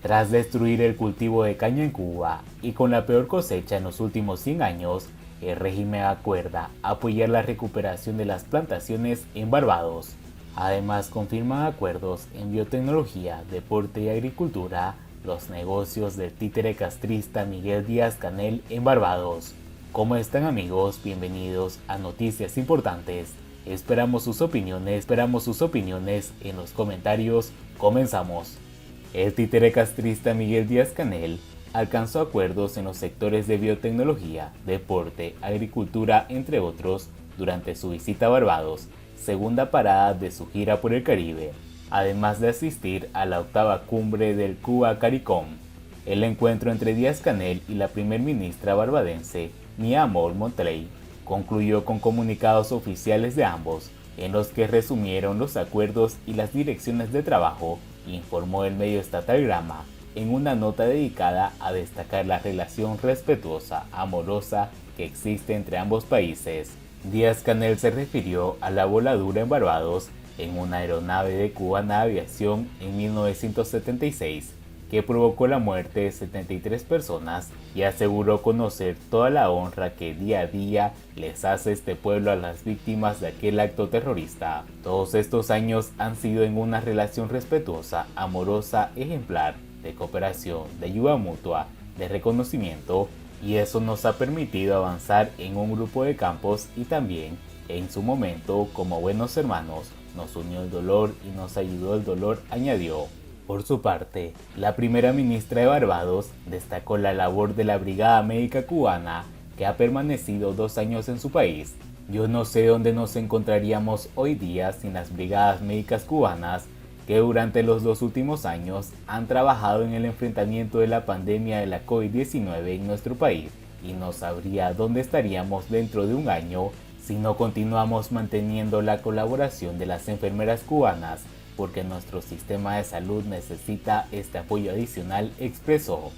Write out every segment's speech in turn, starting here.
Tras destruir el cultivo de caña en Cuba y con la peor cosecha en los últimos 100 años, el régimen acuerda apoyar la recuperación de las plantaciones en Barbados. Además, confirman acuerdos en biotecnología, deporte y agricultura, los negocios del títere castrista Miguel Díaz-Canel en Barbados. ¿Cómo están, amigos? Bienvenidos a Noticias Importantes. Esperamos sus opiniones en los comentarios. Comenzamos. El títere castrista Miguel Díaz-Canel alcanzó acuerdos en los sectores de biotecnología, deporte, agricultura, entre otros, durante su visita a Barbados, segunda parada de su gira por el Caribe, además de asistir a la octava cumbre del Cuba CARICOM. El encuentro entre Díaz-Canel y la primer ministra barbadense, Mia Motley, concluyó con comunicados oficiales de ambos, en los que resumieron los acuerdos y las direcciones de trabajo, informó el medio estatal Grama, en una nota dedicada a destacar la relación respetuosa, amorosa que existe entre ambos países. Díaz-Canel se refirió a la voladura en Barbados en una aeronave de Cubana Aviación en 1976, que provocó la muerte de 73 personas, y aseguró conocer toda la honra que día a día les hace este pueblo a las víctimas de aquel acto terrorista. Todos estos años han sido en una relación respetuosa, amorosa, ejemplar, de cooperación, de ayuda mutua, de reconocimiento, y eso nos ha permitido avanzar en un grupo de campos y también, en su momento, como buenos hermanos, nos unió el dolor y nos ayudó el dolor, añadió. Por su parte, la primera ministra de Barbados destacó la labor de la Brigada Médica Cubana, que ha permanecido 2 años en su país. Yo no sé dónde nos encontraríamos hoy día sin las brigadas médicas cubanas, que durante los 2 últimos años han trabajado en el enfrentamiento de la pandemia de la COVID-19 en nuestro país, y no sabría dónde estaríamos dentro de un año si no continuamos manteniendo la colaboración de las enfermeras cubanas, porque nuestro sistema de salud necesita este apoyo adicional, expresó.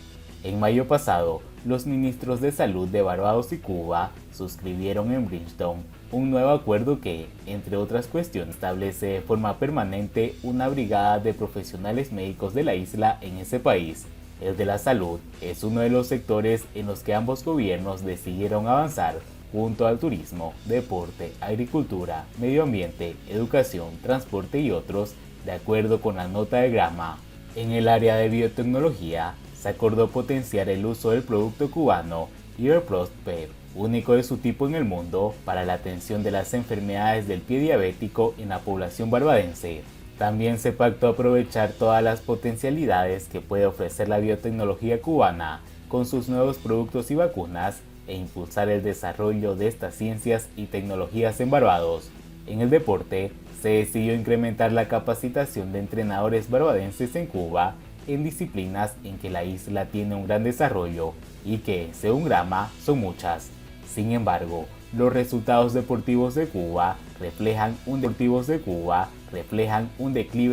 En mayo pasado, los ministros de salud de Barbados y Cuba suscribieron en Bridgetown un nuevo acuerdo que, entre otras cuestiones, establece de forma permanente una brigada de profesionales médicos de la isla en ese país. El de la salud es uno de los sectores en los que ambos gobiernos decidieron avanzar, junto al turismo, deporte, agricultura, medio ambiente, educación, transporte y otros, de acuerdo con la nota de Grama. En el área de biotecnología, se acordó potenciar el uso del producto cubano EarProstPEP, único de su tipo en el mundo, para la atención de las enfermedades del pie diabético en la población barbadense. También se pactó aprovechar todas las potencialidades que puede ofrecer la biotecnología cubana con sus nuevos productos y vacunas, e impulsar el desarrollo de estas ciencias y tecnologías en Barbados. En el deporte, se decidió incrementar la capacitación de entrenadores barbadenses en Cuba en disciplinas en que la isla tiene un gran desarrollo y que, según Grama, son muchas. Sin embargo, los resultados deportivos de Cuba reflejan un declive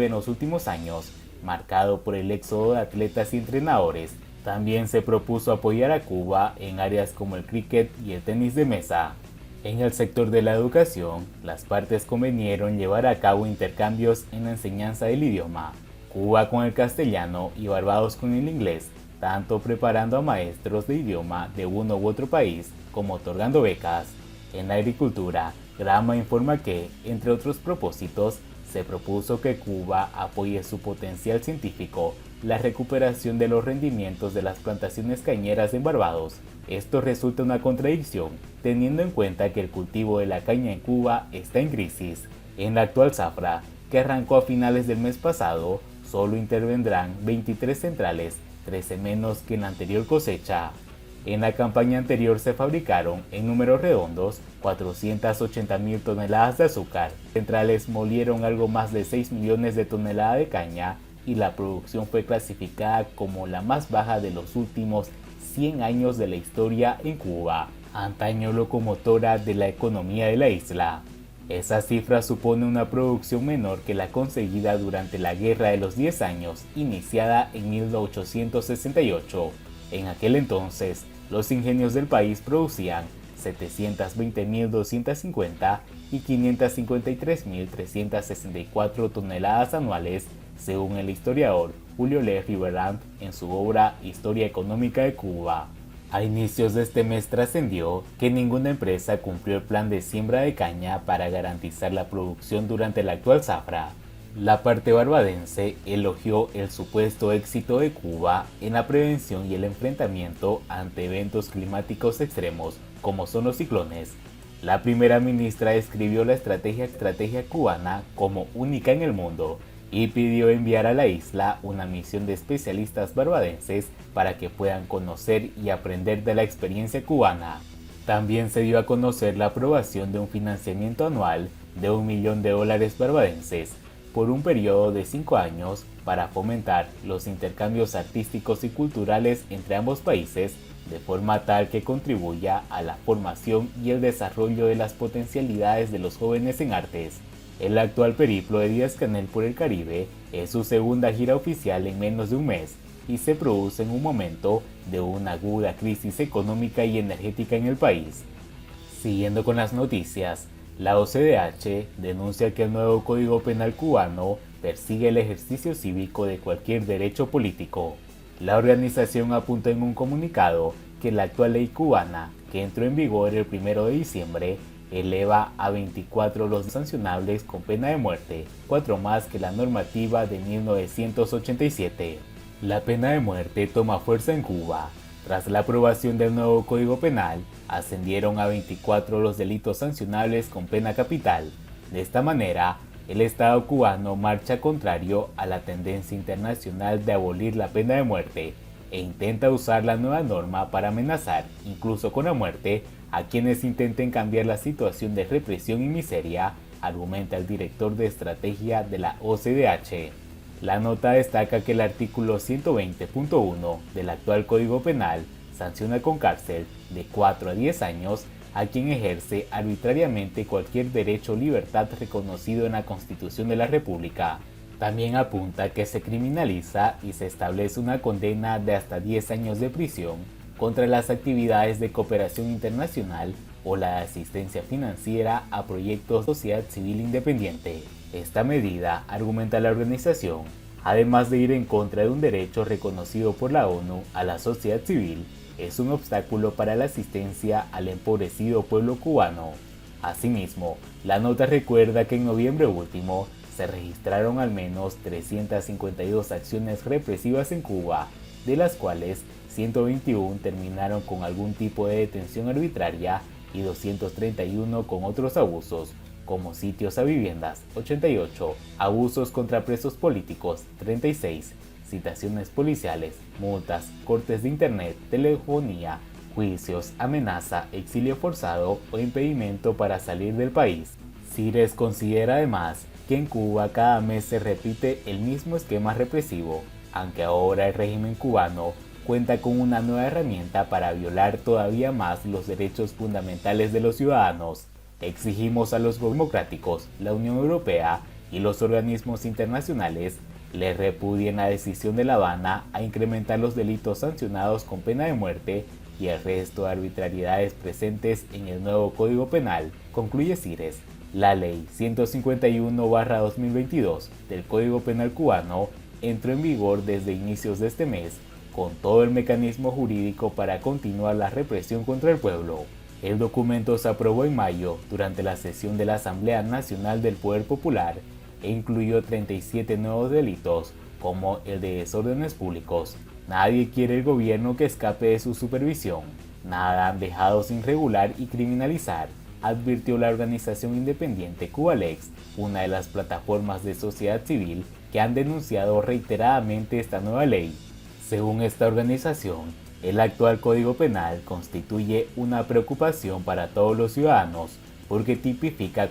en los últimos años, marcado por el éxodo de atletas y entrenadores. También se propuso apoyar a Cuba en áreas como el cricket y el tenis de mesa. En el sector de la educación, las partes convinieron llevar a cabo intercambios en la enseñanza del idioma, Cuba con el castellano y Barbados con el inglés, tanto preparando a maestros de idioma de uno u otro país como otorgando becas. En la agricultura, Grama informa que, entre otros propósitos, se propuso que Cuba apoye su potencial científico, la recuperación de los rendimientos de las plantaciones cañeras en Barbados. Esto resulta una contradicción, teniendo en cuenta que el cultivo de la caña en Cuba está en crisis. En la actual zafra, que arrancó a finales del mes pasado, solo intervendrán 23 centrales, 13 menos que en la anterior cosecha. En la campaña anterior se fabricaron, en números redondos, 480.000 toneladas de azúcar. Centrales molieron algo más de 6 millones de toneladas de caña, y la producción fue clasificada como la más baja de los últimos 100 años de la historia en Cuba, antaño locomotora de la economía de la isla. Esa cifra supone una producción menor que la conseguida durante la Guerra de los 10 Años, iniciada en 1868. En aquel entonces, los ingenios del país producían 720.250 y 553.364 toneladas anuales, según el historiador Julio Le Riverand en su obra Historia Económica de Cuba. A inicios de este mes trascendió que ninguna empresa cumplió el plan de siembra de caña para garantizar la producción durante la actual zafra. La parte barbadense elogió el supuesto éxito de Cuba en la prevención y el enfrentamiento ante eventos climáticos extremos, como son los ciclones. La primera ministra describió la estrategia cubana como única en el mundo y pidió enviar a la isla una misión de especialistas barbadenses para que puedan conocer y aprender de la experiencia cubana. También se dio a conocer la aprobación de un financiamiento anual de $1 millón barbadenses por un periodo de 5 años para fomentar los intercambios artísticos y culturales entre ambos países de forma tal que contribuya a la formación y el desarrollo de las potencialidades de los jóvenes en artes. El actual periplo de Díaz-Canel por el Caribe es su segunda gira oficial en menos de un mes y se produce en un momento de una aguda crisis económica y energética en el país. Siguiendo con las noticias, la OCDH denuncia que el nuevo Código Penal cubano persigue el ejercicio cívico de cualquier derecho político. La organización apunta en un comunicado que la actual ley cubana, que entró en vigor el 1 de diciembre, eleva a 24 los sancionables con pena de muerte, 4 más que la normativa de 1987. La pena de muerte toma fuerza en Cuba. Tras la aprobación del nuevo Código Penal, ascendieron a 24 los delitos sancionables con pena capital. De esta manera, el Estado cubano marcha contrario a la tendencia internacional de abolir la pena de muerte e intenta usar la nueva norma para amenazar, incluso con la muerte, a quienes intenten cambiar la situación de represión y miseria, argumenta el director de estrategia de la OCDH. La nota destaca que el artículo 120.1 del actual Código Penal sanciona con cárcel de 4 a 10 años a quien ejerce arbitrariamente cualquier derecho o libertad reconocido en la Constitución de la República. También apunta que se criminaliza y se establece una condena de hasta 10 años de prisión contra las actividades de cooperación internacional o la asistencia financiera a proyectos de sociedad civil independiente. Esta medida, argumenta la organización, además de ir en contra de un derecho reconocido por la ONU a la sociedad civil, es un obstáculo para la asistencia al empobrecido pueblo cubano. Asimismo, la nota recuerda que en noviembre último se registraron al menos 352 acciones represivas en Cuba, de las cuales 121 terminaron con algún tipo de detención arbitraria y 231 con otros abusos, como sitios a viviendas, 88, abusos contra presos políticos, 36, citaciones policiales, multas, cortes de internet, telefonía, juicios, amenaza, exilio forzado o impedimento para salir del país. Cires considera además que en Cuba cada mes se repite el mismo esquema represivo, aunque ahora el régimen cubano cuenta con una nueva herramienta para violar todavía más los derechos fundamentales de los ciudadanos. Exigimos a los democráticos, la Unión Europea y los organismos internacionales le repudien la decisión de La Habana a incrementar los delitos sancionados con pena de muerte y el resto de arbitrariedades presentes en el nuevo Código Penal, concluye Cires. La Ley 151/2022 del Código Penal cubano entró en vigor desde inicios de este mes, con todo el mecanismo jurídico para continuar la represión contra el pueblo. El documento se aprobó en mayo durante la sesión de la Asamblea Nacional del Poder Popular e incluyó 37 nuevos delitos, como el de desórdenes públicos. Nadie quiere el gobierno que escape de su supervisión. Nada han dejado sin regular y criminalizar, advirtió la organización independiente Cubalex, una de las plataformas de sociedad civil que han denunciado reiteradamente esta nueva ley. Según esta organización, el actual Código Penal constituye una preocupación para todos los ciudadanos porque tipifica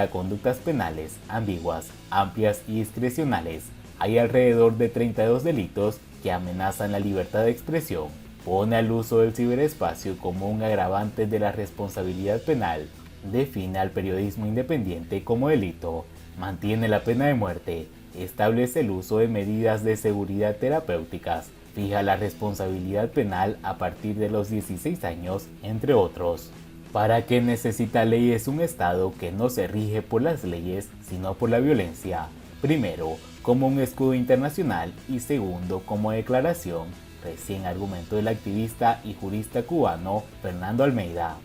conductas penales ambiguas, amplias y discrecionales. Hay alrededor de 32 delitos que amenazan la libertad de expresión, pone al uso del ciberespacio como un agravante de la responsabilidad penal, define al periodismo independiente como delito, mantiene la pena de muerte, establece el uso de medidas de seguridad terapéuticas, fija la responsabilidad penal a partir de los 16 años, entre otros. ¿Para qué necesita leyes un Estado que no se rige por las leyes, sino por la violencia? Primero, como un escudo internacional y segundo como declaración, recién argumentó el activista y jurista cubano Fernando Almeida.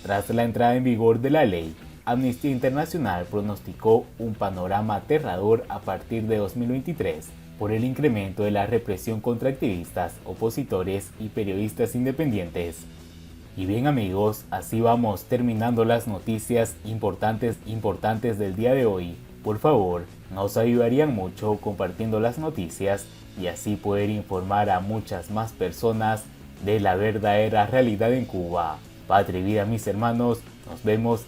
Tras la entrada en vigor de la ley, Amnistía Internacional pronosticó un panorama aterrador a partir de 2023 por el incremento de la represión contra activistas, opositores y periodistas independientes. Y bien amigos, así vamos terminando las noticias importantes del día de hoy. Por favor, nos ayudarían mucho compartiendo las noticias y así poder informar a muchas más personas de la verdadera realidad en Cuba. Patria y vida mis hermanos, nos vemos